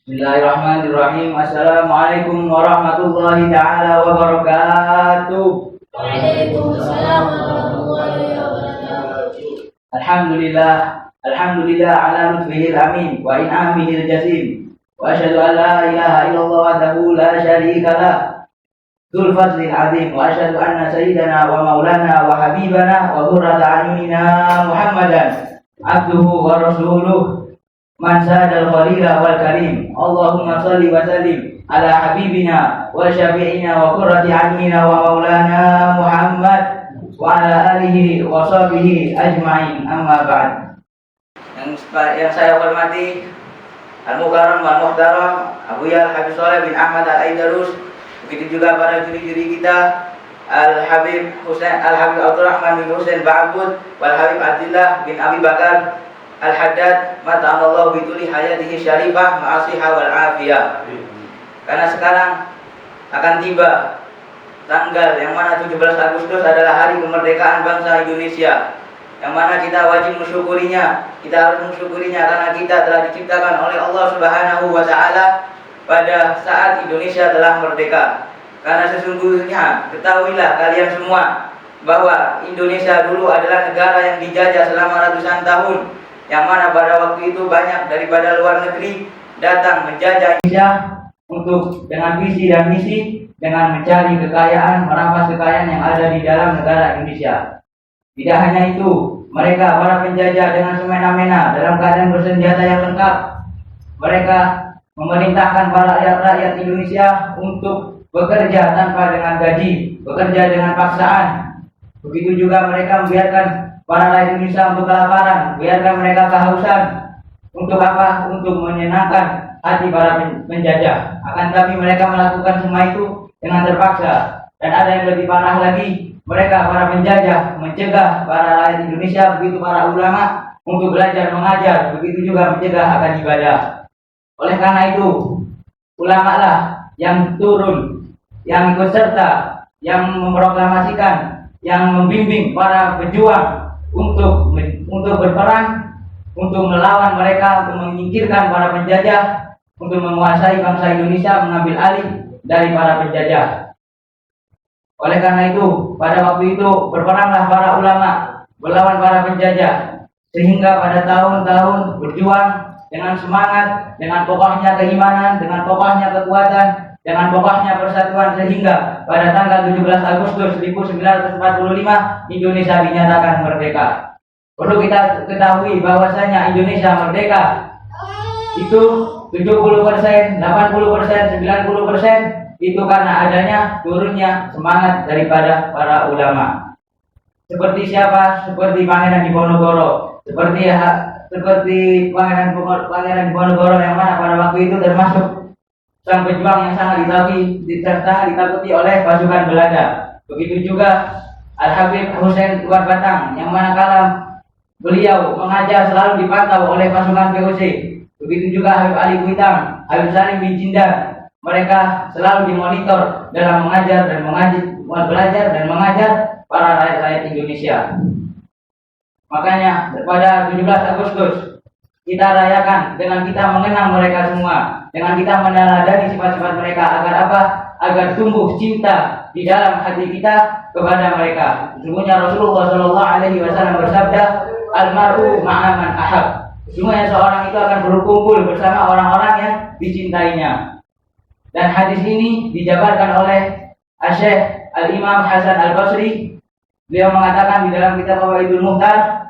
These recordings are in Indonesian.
Bismillahirrahmanirrahim. Assalamualaikum warahmatullahi taala wabarakatuh. Waalaikumsalam warahmatullahi wabarakatuh. Alhamdulillah ala lutfihil amin wa in'amihil jazim. Wa asyhadu an la ilaha illallah wahdahu la syarika lah. Dzul fadlil azim wa asyhadu anna sayyidana wa maulana wa habibana wa qurrata a'yunina Muhammadan abduhu wa rasuluh. Man sadal khalila wal karim. Allahumma salli wa sallim ala habibina wa syafi'ina wa qurrati a'yunina wa maulana Muhammad wa ala alihi wa sahbihi ajma'in. Amma ba'd. Yang saya hormati Al-Mukarram wal Muhtaram Abuya Al-Habib Shalih bin Ahmad Al-Aidarus, begitu juga para juri-juri kita Al-Habib Abdurrahman bin Husain Ba'abud wal Habib Abdullah bin Abi Bakar Al-Haddad mata'anallahu bituli hayatihi syarifah ma'asihah wal afiyah. Karena sekarang akan tiba tanggal yang mana 17 Agustus adalah hari kemerdekaan bangsa Indonesia, yang mana kita wajib mensyukurinya. Kita harus mensyukurinya karena kita telah diciptakan oleh Allah Subhanahu wa taala pada saat Indonesia telah merdeka. Karena sesungguhnya ketahuilah kalian semua bahwa Indonesia dulu adalah negara yang dijajah selama ratusan tahun, yang mana pada waktu itu banyak daripada luar negeri datang menjajah Indonesia untuk dengan visi dan misi dengan mencari kekayaan, merampas kekayaan yang ada di dalam negara Indonesia. Tidak hanya itu, mereka para penjajah dengan semena-mena dalam keadaan bersenjata yang lengkap, mereka memerintahkan para rakyat Indonesia untuk bekerja tanpa dengan gaji, bekerja dengan paksaan. Begitu juga mereka membiarkan para rakyat Indonesia untuk kelaparan, biarkan mereka kehausan. Untuk apa? Untuk menyenangkan hati para penjajah. Akan tapi mereka melakukan semua itu dengan terpaksa. Dan ada yang lebih parah lagi, mereka para penjajah mencegah para rakyat Indonesia, begitu para ulama, untuk belajar mengajar, begitu juga mencegah akan ibadah. Oleh karena itu, ulama lah yang turun, yang ikut serta, yang memproklamasikan, yang membimbing para pejuang untuk berperang, untuk melawan mereka, untuk menyingkirkan para penjajah, untuk menguasai bangsa Indonesia, mengambil alih dari para penjajah. Oleh karena itu, pada waktu itu berperanglah para ulama melawan para penjajah, sehingga pada tahun-tahun berjuang dengan semangat, dengan kokohnya keimanan, dengan kokohnya kekuatan, dengan kokohnya persatuan, sehingga pada tanggal 17 Agustus 1945 Indonesia dinyatakan merdeka. Perlu kita ketahui bahwasanya Indonesia merdeka itu 70%, 80%, 90% itu karena adanya turunnya semangat daripada para ulama. Seperti siapa? Seperti Pangeran Diponegoro, seperti Pangeran Diponegoro yang mana pada waktu itu termasuk sang pejuang yang sangat ditakuti oleh pasukan Belanda. Begitu juga Al-Habib Husain Tuan Batang, yang manakala beliau mengajar selalu dipantau oleh pasukan VOC. Begitu juga Habib Ali Kuitang, Habib Salim bin Jindar, mereka selalu dimonitor dalam mengajar dan belajar dan mengajar para rakyat Indonesia. Makanya pada 17 Agustus kita rayakan dengan kita mengenang mereka semua, dengan kita meneladani sifat-sifat mereka, agar apa? Agar tumbuh cinta di dalam hati kita kepada mereka. Sesungguhnya Rasulullah SAW bersabda, "Al-mar'u ma'aman ahab." Sesungguhnya seorang itu akan berkumpul bersama orang-orang yang dicintainya. Dan hadis ini dijabarkan oleh Syekh Al-Imam Hasan Al-Basri. Beliau mengatakan di dalam kitab Fawaidul Muhtar,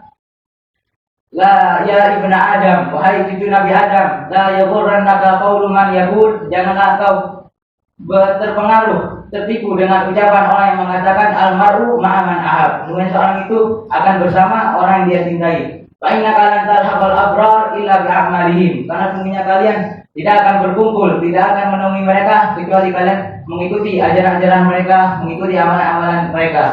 "La ya ibna Adam, wahai cucu Nabi Adam, la yaghurrannaka qawlu man yaqul." Janganlah kau terpengaruh, tertipu dengan ucapan orang yang mengatakan al-mar'u ma'aman ahab. Sesungguhnya seorang itu akan bersama orang yang dia cintai. Fa inna lan tarhabal abrar illa bi'amalihim. Karena sesungguhnya kalian tidak akan berkumpul, tidak akan menemui mereka kecuali kalian mengikuti ajaran-ajaran mereka, mengikuti amalan-amalan mereka.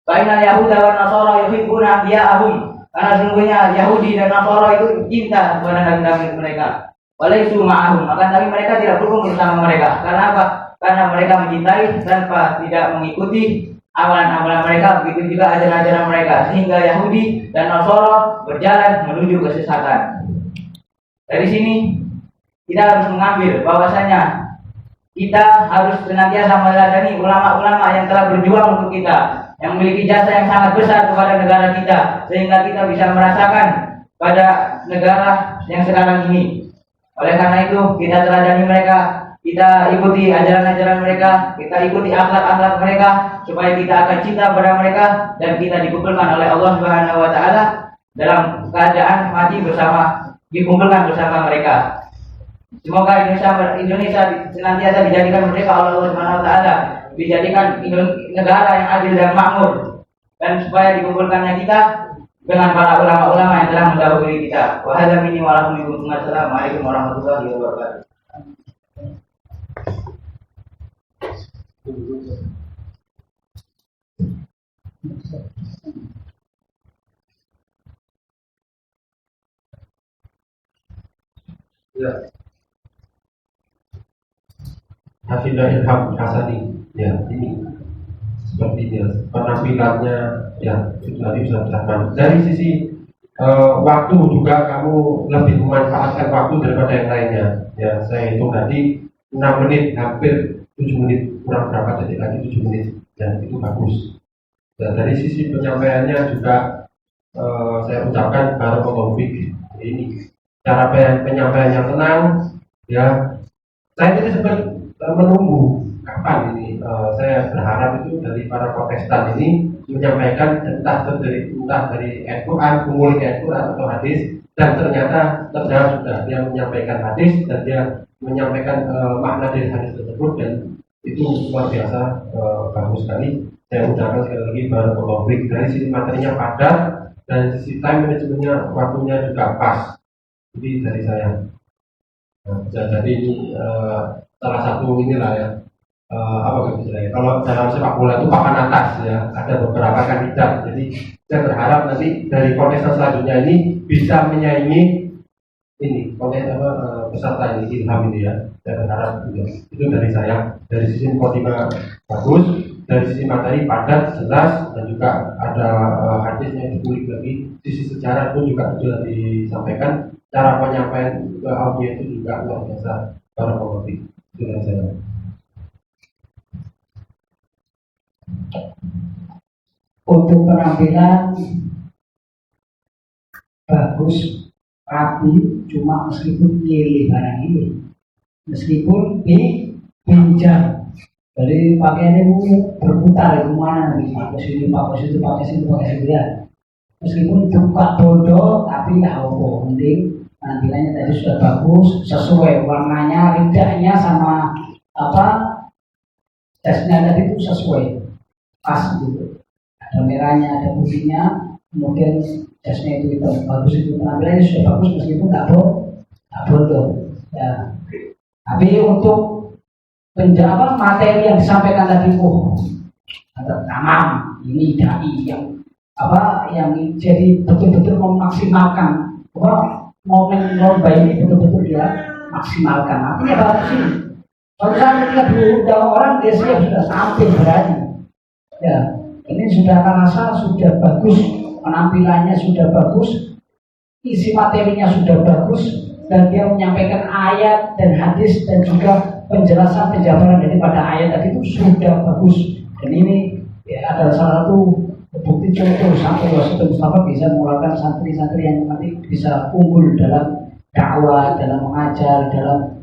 Fa innal yahuda wan nasara yuhibbuna anbiya'ahum. Karena sesungguhnya Yahudi dan Nasara itu cinta kepada nabi-nabi mereka. Walaisu ma'ahum, akan tapi mereka tidak berkumpul bersama mereka. Karena apa? Karena mereka mencintai tanpa tidak mengikuti amalan-amalan mereka, begitu juga ajaran-ajaran mereka, sehingga Yahudi dan Nasara berjalan menuju kesesatan. Dari sini kita harus mengambil bahwasanya kita harus senantiasa meladani ulama-ulama yang telah berjuang untuk kita, yang memiliki jasa yang sangat besar kepada negara kita, sehingga kita bisa merasakan pada negara yang sekarang ini. Oleh karena itu, kita teladani mereka, kita ikuti ajaran-ajaran mereka, kita ikuti akhlak-akhlak mereka, supaya kita akan cinta pada mereka dan kita dikumpulkan oleh Allah Subhanahu wa taala dalam keadaan mati bersama, dikumpulkan bersama mereka. Semoga Indonesia senantiasa dijadikan merdeka oleh Allah Subhanahu wa taala, dijadikan negara yang adil dan makmur, dan supaya dikumpulkannya kita dengan para ulama-ulama yang telah mendahului kita. Wa hadza minni wa lakum. Assalamualaikum warahmatullahi wabarakatuh. Ya. Hafidhah Ilham Hasani, ya ini seperti dia penampilannya, ya sudah bisa dijelaskan. Dari sisi waktu juga kamu lebih memanfaatkan waktu daripada yang lainnya. Ya saya hitung tadi 6 menit, hampir 7 menit, kurang berapa detik lagi 7 menit, dan itu bagus. Dan dari sisi penyampaiannya juga saya ucapkan barakallahu fiik. Ini cara penyampaian yang tenang, ya. Saya ini sempat menunggu kapan ini. Saya berharap itu dari para protestan ini menyampaikan entah dari Al-Quran, mengulik Al-Quran atau hadis, dan ternyata terjawab sudah. Dia menyampaikan hadis dan dia menyampaikan makna dari hadis tersebut, dan itu luar biasa bagus sekali. Saya ucapkan sekali lagi barakallahu fiik. Dari sisi materinya padat, dan sisi time manajemennya waktunya juga pas. Jadi dari saya. Jadi ini salah satu inilah ya, apa istilahnya, kalau dalam sepak bola itu papan atas ya, ada beberapa kandidat. Jadi saya berharap nanti dari kontestan selanjutnya ini bisa menyaingi ini peserta ini, Ilham ini ya. Saya berharap itu dari saya. Dari sisi motiva bagus, dari sisi materi padat, jelas, dan juga ada hadisnya yang dikulik lagi. Sisi sejarah pun juga sudah disampaikan. Cara penyampaian ke audio itu juga luar biasa. Barakallahu fiik. Itu dari saya. Untuk penampilan bagus, rapi, cuma meskipun pilih barang ini, meskipun dipinjam, jadi pakaiannya berputar kemana, pakai sini, pakai situ, pakai situ, pakai situ ya. Meskipun buka bodoh, tapi ya apa, penting penampilannya tadi sudah bagus, sesuai warnanya, ridahnya sama apa jasnya tadi itu sesuai, pas gitu. Ada merahnya, ada putihnya, kemudian jasnya itu bagus, itu penampilannya sudah bagus meskipun tak bodoh. Ya. Tapi untuk penjawab materi yang disampaikan tadi, tamam, ini dai yang jadi betul-betul memaksimalkan momen lomba ini, betul-betul dia maksimalkan. Artinya bagus ini. Kalau ketika diundang orang, dia siap sudah tampil berani. Ya, ini sudah rasa sudah bagus, penampilannya sudah bagus, isi materinya sudah bagus, dan dia menyampaikan ayat dan hadis dan juga penjelasan penjabaran daripada ayat tadi itu sudah bagus. Dan ini ya, adalah salah satu bukti contoh sampai Wasit Mustafa bisa mengeluarkan santri-santri yang nanti bisa unggul dalam dakwah, dalam mengajar, dalam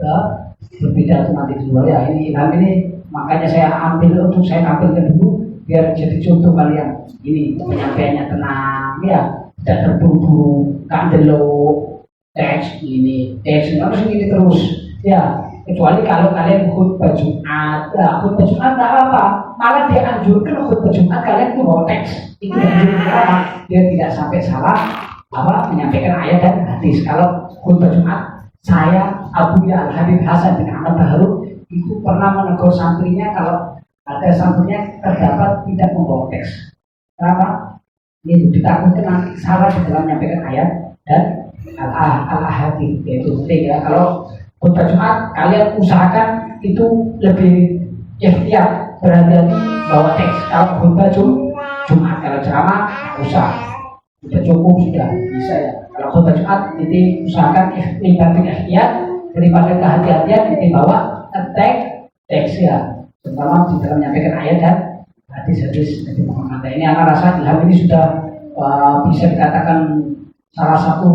berpidato nanti di luar. Ya ini Ilham ini makanya saya ambil untuk saya tampilkan dulu biar jadi contoh kalian. Ini penyampaiannya tenang ya, tidak terburu-buru, kandelo teks ini harus ini terus ya. Kecuali kalau kalian khutbah Jumat, khutbah Jumat tidak apa, malah dianjurkan khutbah Jumat kalian itu bawa teks. Itu yang dia tidak sampai salah menyampaikan ayat dan hadis. Kalau khutbah Jumat, saya Abu Ya Al-Habib Hasan bin Ahmad Baharud itu pernah menegur santrinya kalau ada santrinya terdapat tidak membawa teks. Kenapa? Itu ditakutkan nanti salah di dalam menyampaikan ayat dan al-ahadits, yaitu penting ya. Kalau khutbah Jumat kalian usahakan itu lebih ikhtiar, berhati-hati bawa teks. Kalau khutbah Jumat, kalau ceramah usah sudah cukup, sudah bisa ya. Kalau khutbah Jumat jadi usahakan ikhtiar daripada kehati-hatian dibawa teks ya, terutama di dalam menyampaikan ayat dan hadis-hadis Nabi Muhammad. Ini anak rasa ilham ini sudah bisa dikatakan salah satu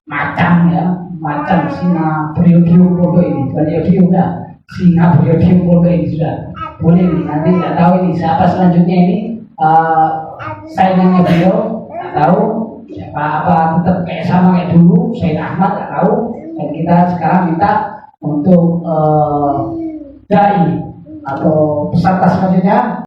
macam ya, macam singa beliau-beliau pondok ini, bukan beliau ya, singa beliau-beliau pondok ini sudah boleh nih. Nanti nggak tahu ini siapa selanjutnya ini saingannya beliau, nggak tahu siapa, apa tetap kayak sama kayak dulu Said Ahmad nggak tahu. Dan kita sekarang minta untuk dai atau peserta selanjutnya